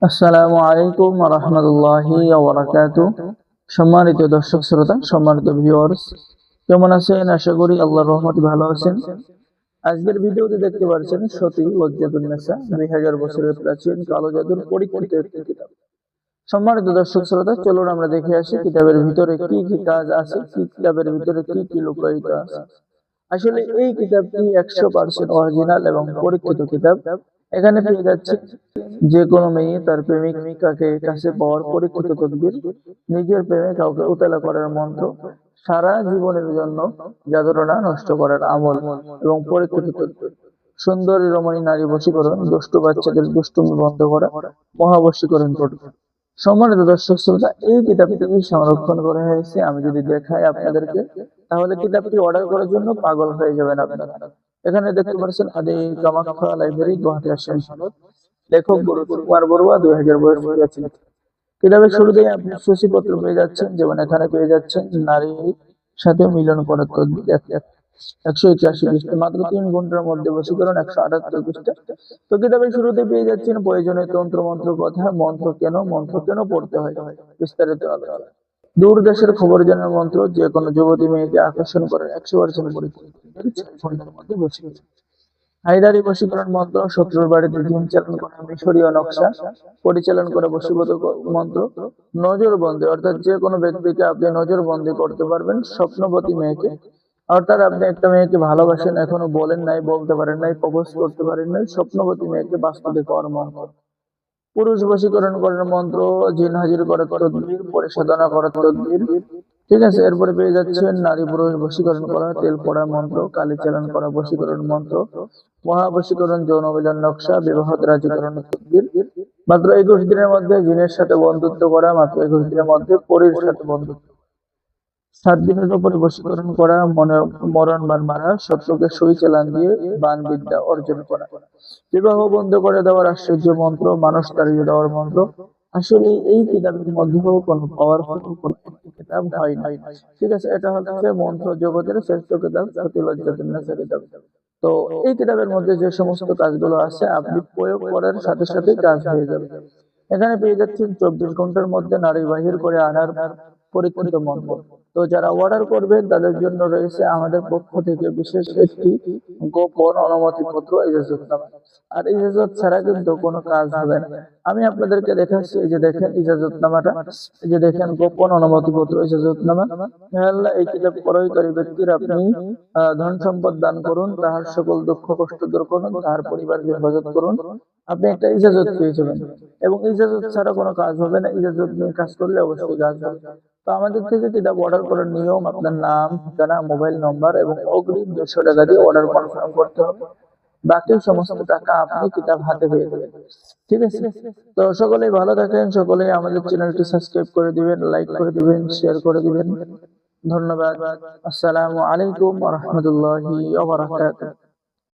আসসালামু আলাইকুম ওয়া রাহমাতুল্লাহি ওয়া বারাকাতুহু। সম্মানিত দর্শক শ্রোতা, সম্মানিত ভিউয়ার্স, কেমন আছেন? আশা করি আল্লাহর রহমতে ভালো আছেন। আজকের ভিডিওতে দেখতে পাচ্ছেন সতী ওয়াজ্জাতুন নেসা, 2000 বছরের প্রাচীন কালো জাদুর পরীক্ষিত একটি কিতাব। সম্মানিত দর্শক শ্রোতা, চলুন আমরা দেখে আসি কিতাবের ভিতরে কি কি কাজ আছে, কি কিতাবের ভিতরে কি কি লুকায়িত আছে। আসলে এই কিতাবটি 100% অরিজিনাল এবং পরীক্ষিত কিতাব। এখানে পেয়ে যাচ্ছে যে কোনো মেয়ে তার প্রেমিকাকে কাছে পাওয়ার পরীক্ষিত তদবির, নিজের প্রেমে কাউকে উতলা করার মন্ত্র, সারা জীবনের জন্য জাদুটনা নষ্ট করার আমল এবং পরীক্ষিত তদবির, সুন্দরী রমণী নারী বশীকরণ, দুষ্টু বাচ্চাদের দুষ্টুমি বন্ধ করা, মহাবশীকরণ টোটকা। সম্মানিত দর্শক শ্রোতা, এই কিতাবটি সংরক্ষণ করা হয়েছে। আমি যদি দেখাই আপনাদেরকে, তাহলে কিতাবটি অর্ডার করার জন্য পাগল হয়ে যাবেন আপনারা। এখানে দেখতে পাচ্ছেন আদি কামাখ্যা লাইব্রেরি, গুয়াহাটি, আসাম। লেখক কুমার বড়ুয়া, 2000 বয়স হয়েছিল। কিতাবের শুরুতেই আপনি সূচিপত্র পেয়ে যাচ্ছেন, যেমন এখানে পেয়ে যাচ্ছেন নারীর সাথে মিলন করার তদবির 181 পৃষ্ঠা, মাত্র 3 ঘন্টার মধ্যে বশীকরণ 178 পৃষ্ঠা। তো কিতাবের শুরুতে পেয়ে যাচ্ছেন প্রয়োজনীয় তন্ত্র মন্ত্র কথা, মন্ত্র কেন পড়তে হয়, বিস্তারিত আলোচনা। দূর দেশের খবর জানার মন্ত্র, যে কোনো যুবতী মেয়েকে আকর্ষণ করার 100% পরীক্ষা, 6 ঘন্টার মধ্যে বশীকরণ। হায়দারি বশীকরণ মন্ত্র, শত্রুর বাড়িতে জিন চালন করা, মিশরীয় নকশা পরিচালন করা বশীভূত মন্ত্র। নজর বন্দী, অর্থাৎ যে কোনো ব্যক্তিকে আপনি নজর বন্দী করতে পারবেন। স্বপ্নবতী মেয়েকে, অর্থাৎ আপনি একটা মেয়েকে ভালোবাসেন, এখনো বলেন নাই, বলতে পারেন নাই, প্রপোজ করতে পারেন নাই, স্বপ্নবতী মেয়েকে বাস্তবে পাওয়ার মন্ত্র। পুরুষ বশীকরণ করার মন্ত্র, জিন হাজির করার তদবির, পরিসাধনা করার তদবির। ঠিক আছে, এরপরে পেয়ে যাচ্ছেন নারী পুরুষ বশীকরণ করা, তেল পড়া মন্ত্র, কালী চালান করা বশীকরণ মন্ত্র, মহাবশীকরণ, যৌন মিলন নকশা, বিবাহ রাজীকরণ তদবির। মাত্র 21 দিনের মধ্যে জিনের সাথে বন্ধুত্ব করা, মাত্র 21 দিনের মধ্যে পরীর সাথে বন্ধুত্ব। 7 দিনের উপরে বশীকরণ করা, মরণ বান মারা, শত্রুকে সুই চালান দিয়ে বান বিদ্যা অর্জন করা, বিবাহ বন্ধ করে দেওয়ার আশ্চর্য মন্ত্র, মানুষ তাড়িয়ে দেওয়ার মন্ত্র। আসলে এই কিতাবের মধ্যেও কোনো পাওয়ারফুল কোন একটি কিতাব হয় না। ঠিক আছে, এটা হচ্ছে মন্ত্র জগতের শ্রেষ্ঠ কিতাব, সতী লজ্জাতুন নেসা কিতাব। তো এই কিতাবের মধ্যে যে সমস্ত কাজগুলো আছে, আপনি প্রয়োগ করার সাথে সাথে কাজ হয়ে যাবে। এখানে পেয়ে যাচ্ছেন 24 ঘন্টার মধ্যে নারী বাহির করে আনার পরীক্ষিত মন্ত্র। তো যারা অর্ডার করবেন তাদের জন্য রয়েছে আমাদের পক্ষ থেকে বিশেষ একটি গোপন অনুমতিপত্র, ইজাজতনামা। আর ইজাজত ছাড়া কিন্তু কোনো কাজ হবে না। আমি আপনাদেরকে দেখাচ্ছি, এই যে দেখেন ইজাজতনামাটা, এই যে দেখেন গোপন অনুমতিপত্র, ইজাজতনামা। আল্লাহ এই কিতাব ক্রয়কারী ব্যক্তির আপনি ধন সম্পদ দান করুন, তাহার সকল দুঃখ কষ্ট দূর করুন, তাহার পরিবারকে হেফাজত করুন। আপনি একটা ইজাজত পেয়ে যাবেন, এবং ইজাজত ছাড়া কোনো কাজ হবে না। ইজাজত নিয়ে কাজ করলে অবশ্যই কাজ হবে। তো আমাদের থেকে কিতাব অর্ডার করার নিয়ম, আপনার নাম, ঠিকানা, মোবাইল নম্বর এবং অগ্রিম 200 টাকা দিয়ে অর্ডার কনফার্ম করতে হবে। বাকি সমস্ত টাকা আপনি কিতাব হাতে পেয়ে যাবেন। ঠিক আছে, তো সকলেই ভালো থাকেন, সকলেই আমাদের চ্যানেলটি সাবস্ক্রাইব করে দিবেন, লাইক করে দিবেন, শেয়ার করে দিবেন। ধন্যবাদ। আসসালামু আলাইকুম ওয়া রাহমাতুল্লাহি ওয়া বারাকাতুহু।